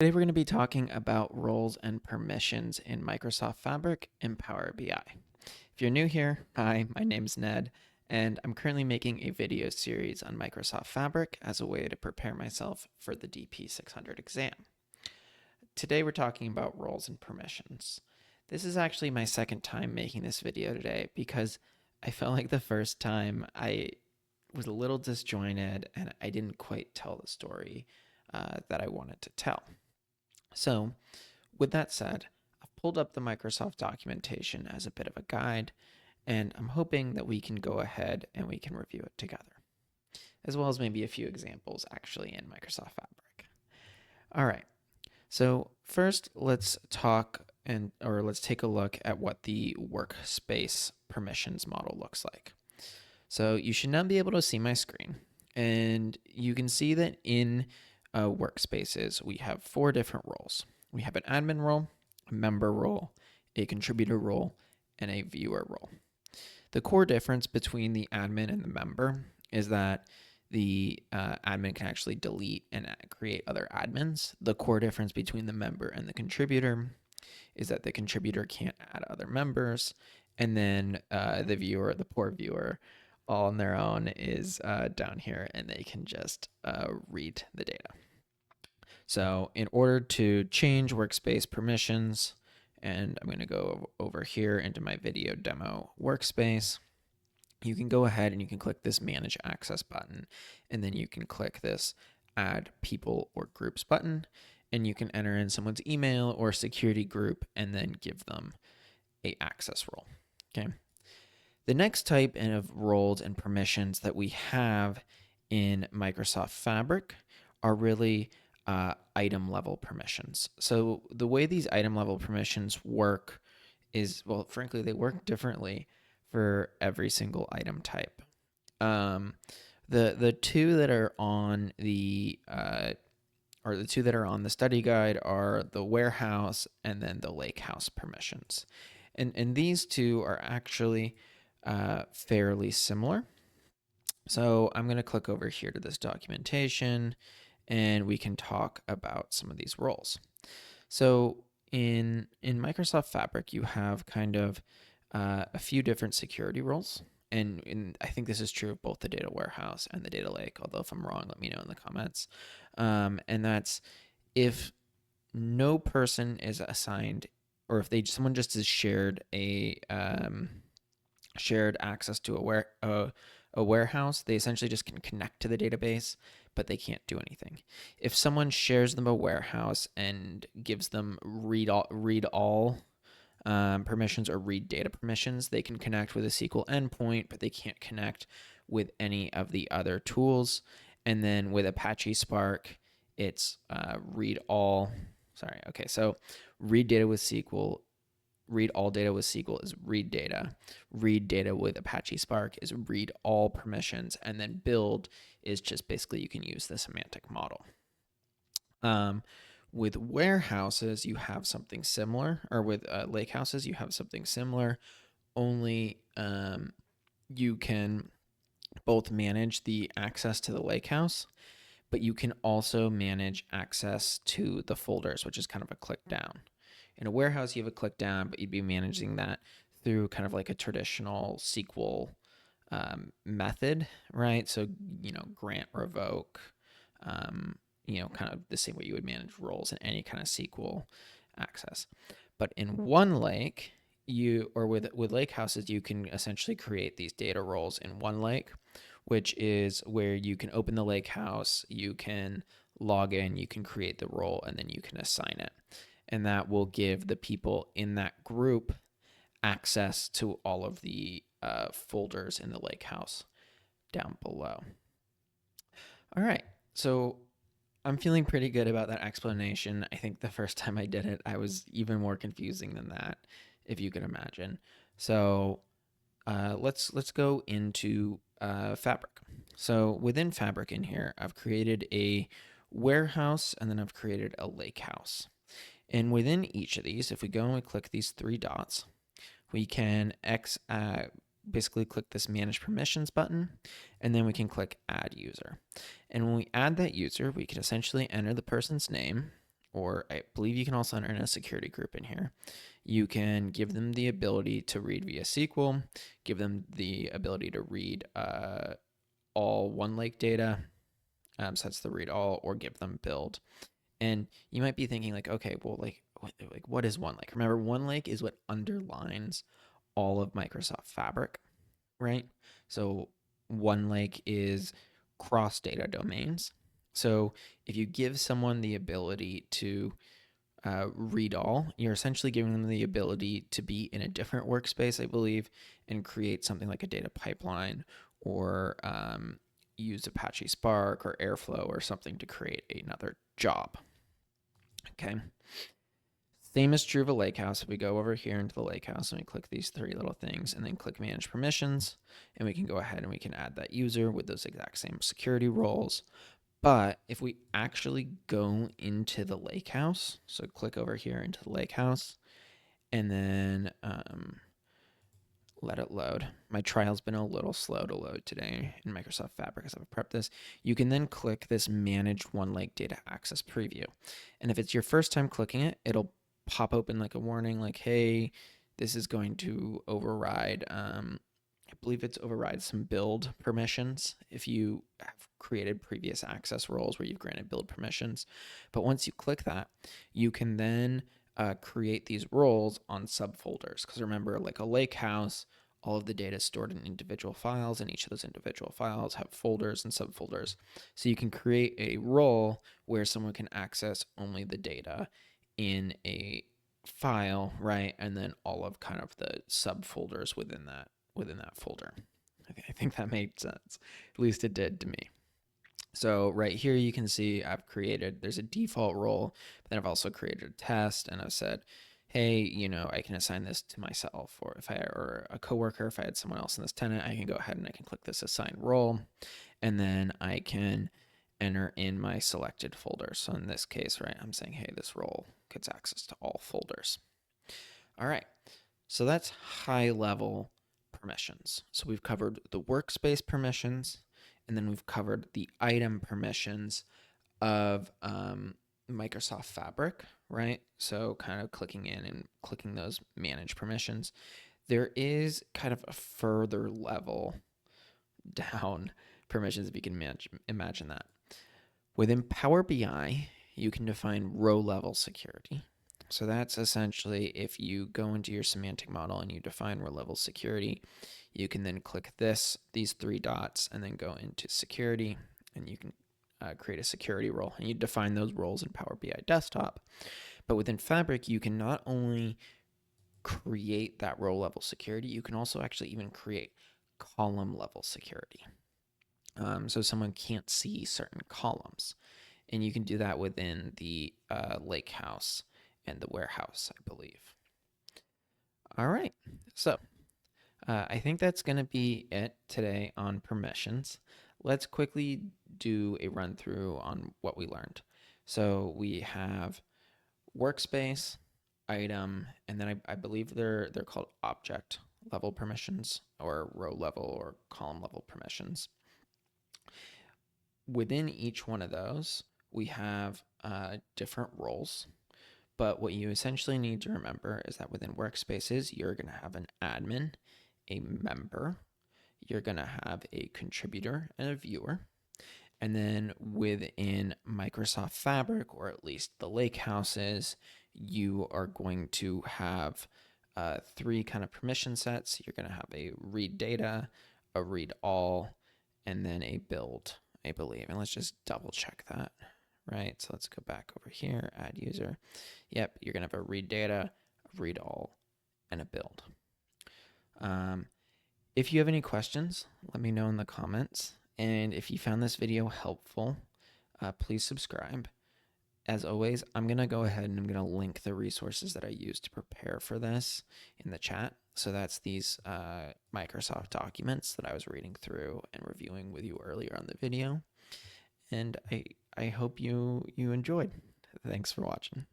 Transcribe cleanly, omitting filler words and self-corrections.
Today we're going to be talking about roles and permissions in Microsoft Fabric and Power BI. If you're new here, hi, my name's Ned, and I'm currently making a video series on Microsoft Fabric as a way to prepare myself for the DP600 exam. Today we're talking about roles and permissions. This is actually my second time making this video today because I felt like the first time I was a little disjointed and I didn't quite tell the story that I wanted to tell. So, with that said, I've pulled up the Microsoft documentation as a bit of a guide, and I'm hoping that we can go ahead and we can review it together, as well as maybe a few examples actually in Microsoft Fabric. All right, so first let's let's take a look at what the workspace permissions model looks like. So you should now be able to see my screen, and you can see that in workspaces we have 4 different roles. We have an admin role, a member role, a contributor role, and a viewer role. The core difference between the admin and the member is that the admin can actually delete and create other admins. The core difference between the member and the contributor is that the contributor can't add other members, and then the poor viewer, all on their own is down here, and they can just read the data. So in order to change workspace permissions, and I'm going to go over here into my video demo workspace, you can go ahead and you can click this manage access button, and then you can click this add people or groups button, and you can enter in someone's email or security group and then give them a access role. Okay. The next type of roles and permissions that we have in Microsoft Fabric are really item level permissions. So the way these item level permissions work is, well, frankly, they work differently for every single item type. The two that are on the study guide are the warehouse and then the lakehouse permissions, and these two are actually fairly similar. So I'm going to click over here to this documentation, and we can talk about some of these roles. So in Microsoft Fabric, you have kind of a few different security roles. And I think this is true of both the data warehouse and the data lake, although if I'm wrong, let me know in the comments. And that's if no person is assigned, or if someone just has shared shared access to a warehouse, they essentially just can connect to the database, but they can't do anything. If someone shares them a warehouse and gives them read all permissions or read data permissions, they can connect with a SQL endpoint, but they can't connect with any of the other tools. And then with Apache Spark, it's read all. Sorry. Okay. So read data with SQL. Read all data with SQL is read data. Read data with Apache Spark is read all permissions. And then build is just basically you can use the semantic model. With warehouses, you have something similar, or with lake houses, you have something similar, only you can both manage the access to the lake house, but you can also manage access to the folders, which is kind of a click down. In a warehouse, you have a click down, but you'd be managing that through kind of like a traditional SQL method, right? So, grant, revoke, kind of the same way you would manage roles in any kind of SQL access. But in OneLake, with lake houses, you can essentially create these data roles in OneLake, which is where you can open the lake house, you can log in, you can create the role, and then you can assign it. And that will give the people in that group access to all of the folders in the lake house down below. All right, so I'm feeling pretty good about that explanation. I think the first time I did it, I was even more confusing than that, if you can imagine. So let's go into Fabric. So within Fabric in here, I've created a warehouse and then I've created a lake house. And within each of these, if we go and we click these 3 dots, we can basically click this manage permissions button, and then we can click add user. And when we add that user, we can essentially enter the person's name, or I believe you can also enter in a security group in here. You can give them the ability to read via SQL, give them the ability to read all OneLake data, so that's the read all, or give them build. And you might be thinking like, okay, well, like what is OneLake? Remember, OneLake is what underlines all of Microsoft Fabric, right? So OneLake is cross data domains. So if you give someone the ability to read all, you're essentially giving them the ability to be in a different workspace, I believe, and create something like a data pipeline or use Apache Spark or Airflow or something to create another job. Okay. Same is true of a lakehouse. If we go over here into the lakehouse and we click these three little things and then click manage permissions, and we can go ahead and we can add that user with those exact same security roles. But if we actually go into the lakehouse, so click over here into the lakehouse and then let it load. My trial's been a little slow to load today in Microsoft Fabric as I've prepped this. You can then click this Manage OneLake Data Access Preview. And if it's your first time clicking it, it'll pop open like a warning like, hey, this is going to override, I believe it's override some build permissions if you have created previous access roles where you've granted build permissions. But once you click that, you can then create these roles on subfolders. Because remember, like a lake house, all of the data is stored in individual files, and each of those individual files have folders and subfolders. So you can create a role where someone can access only the data in a file, right? And then all of kind of the subfolders within that folder. I think that made sense. At least it did to me. So right here you can see I've created, there's a default role, but then I've also created a test and I've said, hey, you know, I can assign this to myself, or if I or a coworker, if I had someone else in this tenant, I can go ahead and I can click this assign role, and then I can enter in my selected folder. So in this case, right, I'm saying, hey, this role gets access to all folders. All right, so that's high level permissions. So we've covered the workspace permissions, and then we've covered the item permissions of Microsoft Fabric, right? So kind of clicking in and clicking those manage permissions. There is kind of a further level down permissions if you can imagine that. Within Power BI, you can define row level security. So that's essentially if you go into your semantic model and you define row level security, you can then click these three dots, and then go into security, and you can create a security role, and you define those roles in Power BI Desktop. But within Fabric, you can not only create that row level security, you can also actually even create column level security. So someone can't see certain columns. And you can do that within the lake house and the warehouse, I believe. All right, so I think that's going to be it today on permissions. Let's quickly do a run through on what we learned. So we have workspace, item, and then I believe they're called object level permissions, or row level or column level permissions. Within each one of those, we have different roles. But what you essentially need to remember is that within workspaces, you're going to have an admin, a member, you're going to have a contributor and a viewer. And then within Microsoft Fabric, or at least the lake houses, you are going to have three kind of permission sets. You're going to have a read data, a read all, and then a build, I believe. And let's just double check that, right? So let's go back over here, add user. Yep, you're going to have a read data, a read all, and a build. If you have any questions, let me know in the comments. And if you found this video helpful, please subscribe. As always, I'm going to go ahead and I'm going to link the resources that I used to prepare for this in the chat. So that's these Microsoft documents that I was reading through and reviewing with you earlier on the video. And I hope you enjoyed. Thanks for watching.